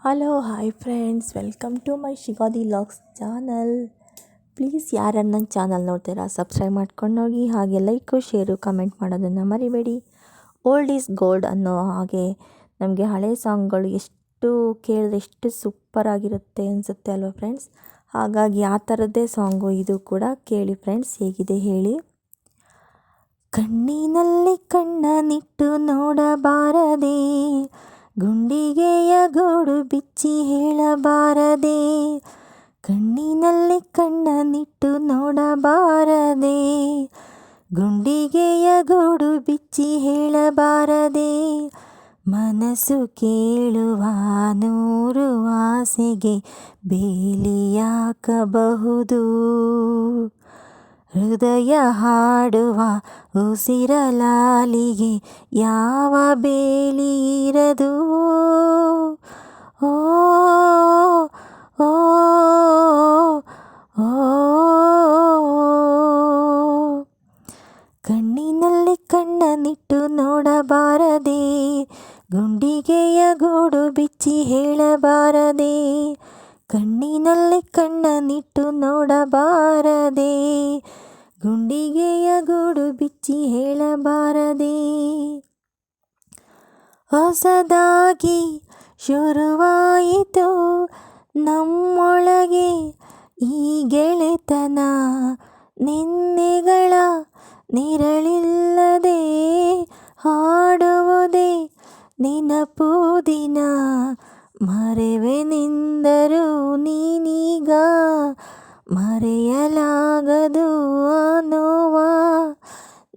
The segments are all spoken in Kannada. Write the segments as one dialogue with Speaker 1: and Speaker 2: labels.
Speaker 1: Hello hi friends, welcome to my ಶಿಗಾದಿ ಲಾಗ್ಸ್ ಚಾನಲ್. ಪ್ಲೀಸ್ ಯಾರು ನನ್ನ ಚಾನಲ್ ನೋಡ್ತೀರಾ ಸಬ್ಸ್ಕ್ರೈಬ್ ಮಾಡ್ಕೊಂಡು ಹೋಗಿ, ಹಾಗೆ ಲೈಕು ಶೇರು ಕಮೆಂಟ್ ಮಾಡೋದನ್ನು ಮರಿಬೇಡಿ. ಓಲ್ಡ್ ಈಸ್ ಗೋಲ್ಡ್ ಅನ್ನೋ ಹಾಗೆ ನಮಗೆ ಹಳೆ ಸಾಂಗ್ಗಳು ಎಷ್ಟು ಕೇಳಿದ್ರೆ ಎಷ್ಟು ಸೂಪರಾಗಿರುತ್ತೆ ಅನಿಸುತ್ತೆ ಅಲ್ವಾ ಫ್ರೆಂಡ್ಸ್. ಹಾಗಾಗಿ ಆ ಥರದ್ದೇ ಸಾಂಗು ಇದು ಕೂಡ. ಕೇಳಿ ಫ್ರೆಂಡ್ಸ್, ಹೇಗಿದೆ ಹೇಳಿ. ಕಣ್ಣಿನಲ್ಲಿ ಕಣ್ಣನಿಟ್ಟು ನೋಡಬಾರದೆ, ಗುಂಡಿಗೆಯ ಗೂಡು ಬಿಚ್ಚಿ ಹೇಳಬಾರದೆ. ಕಣ್ಣಿನಲ್ಲಿ ಕಣ್ಣನಿಟ್ಟು ನೋಡಬಾರದೆ, ಗುಂಡಿಗೆಯ ಗೂಡು ಬಿಚ್ಚಿ ಹೇಳಬಾರದೆ. ಮನಸ್ಸು ಕೇಳುವ ನೂರು ಆಸೆಗೆ ಬೇಲಿಯಾಕಬಹುದು, ಹೃದಯ ಹಾಡುವ ಉಸಿರಲಾಲಿಗೆ ಯಾವ ಬೇಲಿ ಇರದು. ಓ ಓ ಓ ಕಣ್ಣಿನಲ್ಲಿ ಕಣ್ಣನಿಟ್ಟು ನೋಡಬಾರದೆ, ಗುಂಡಿಗೆಯ ಗೂಡು ಬಿಚ್ಚಿ ಹೇಳಬಾರದೆ. ಕಣ್ಣಿನಲ್ಲಿ ಕಣ್ಣನಿಟ್ಟು ನೋಡಬಾರದೆ, ಗುಂಡಿಗೆಯ ಗೂಡು ಬಿಚ್ಚಿ ಹೇಳಬಾರದೆ. ಹೊಸದಾಗಿ ಶುರುವಾಯಿತು ನಮ್ಮೊಳಗೆ ಈ ಗೆಳೆತನ, ನಿನ್ನೆಗಳ ನಿರಳಿಲ್ಲದೆ ಹಾಡುವುದೇ ನೆನಪು ದಿನ. ಮರೆವೆನೆಂದರೂ ನೀನೀಗ ಮರೆಯಲಾಗದು ಆ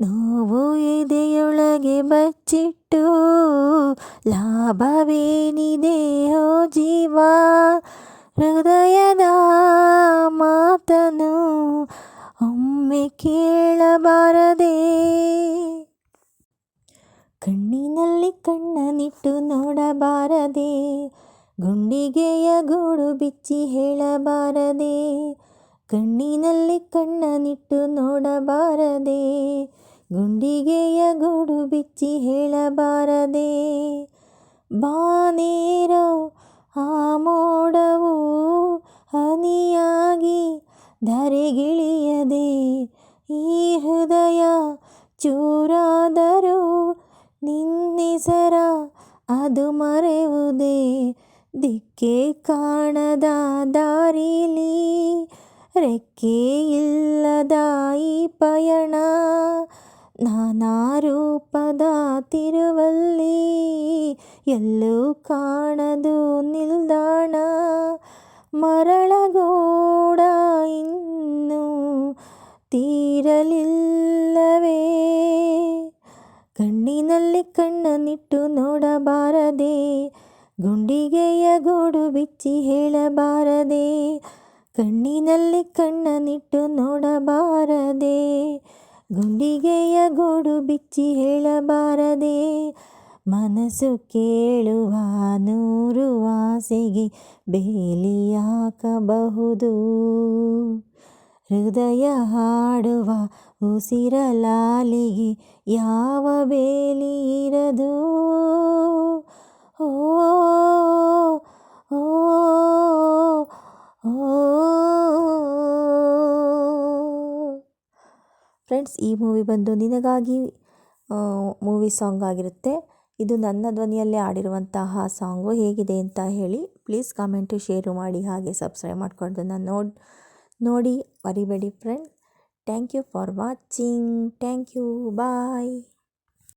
Speaker 1: ನೋವು ಎದೆಯೊಳಗೆ ಬಚ್ಚಿಟ್ಟು ಲಾಭವೇನಿದೆ ಓ ಜೀವ. ಹೃದಯದ ಮಾತನು ಒಮ್ಮೆ ಕೇಳಬಾರದೆ, ಕಣ್ಣಿನಲ್ಲಿ ಕಣ್ಣನಿಟ್ಟು ನೋಡಬಾರದೆ, ಗುಂಡಿಗೆಯ ಗೂಡು ಬಿಚ್ಚಿ ಹೇಳಬಾರದೆ. ಕಣ್ಣಿನಲ್ಲಿ ಕಣ್ಣನಿಟ್ಟು ನೋಡಬಾರದೆ, ಗುಂಡಿಗೆಯ ಗೂಡು ಬಿಚ್ಚಿ ಹೇಳಬಾರದೆ. ಬಾನೇರೋ ಆ ಮೋಡವು ಹನಿಯಾಗಿ ಧರೆಗಿಳಿಯದೆ, ಈ ಹೃದಯ ಚೂರಾದರೂ ನಿನ್ನೆಸರ ಅದು ಮರೆಯುವುದೇ. ದಿಕ್ಕೆ ಕಾಣದ ದಾರಿಲಿ ರೆಕ್ಕೆ ಇಲ್ಲದ ಈ ಪಯಣ, ನಾನಾ ರೂಪದ ತಿರುವಲ್ಲಿ ಎಲ್ಲೂ ಕಾಣದು ನಿಲ್ದಾಣ. ಮರಳಗೋಡ ಇನ್ನೂ ತೀರಲಿಲ್ಲವೇ, ಕಣ್ಣಿನಲ್ಲಿ ಕಣ್ಣನಿಟ್ಟು ನೋಡಬಾರದೆ, ಗುಂಡಿಗೆಯ ಗೂಡು ಬಿಚ್ಚಿ ಹೇಳಬಾರದೆ. ಕಣ್ಣಿನಲ್ಲಿ ಕಣ್ಣನಿಟ್ಟು ನೋಡಬಾರದೆ, ಗುಂಡಿಗೆಯ ಗೂಡು ಬಿಚ್ಚಿ ಹೇಳಬಾರದೆ. ಮನಸ್ಸು ಕೇಳುವ ನೂರು ಆಸೆಗೆ ಬೇಲಿಯಾಕಬಹುದು, ಹೃದಯ ಹಾಡುವ ಉಸಿರಲಾಲಿಗೆ ಯಾವ ಬೇಲಿ ಇರದು. ಓ ಓ ಫ್ರೆಂಡ್ಸ್, ಈ ಮೂವಿ ಬಂದು ನಿನಗಾಗಿ ಮೂವಿ ಸಾಂಗ್ ಆಗಿರುತ್ತೆ. ಇದು ನನ್ನ ಧ್ವನಿಯಲ್ಲೇ ಆಡಿರುವಂತಹ ಸಾಂಗು. ಹೇಗಿದೆ ಅಂತ ಹೇಳಿ ಪ್ಲೀಸ್ ಕಾಮೆಂಟು ಶೇರು ಮಾಡಿ, ಹಾಗೆ ಸಬ್ಸ್ಕ್ರೈಬ್ ಮಾಡ್ಕೊಳ್ಳೋದನ್ನು ನೋಡಿ ಮರಿಬೇಡಿ friend. Thank you for watching. Thank you. Bye.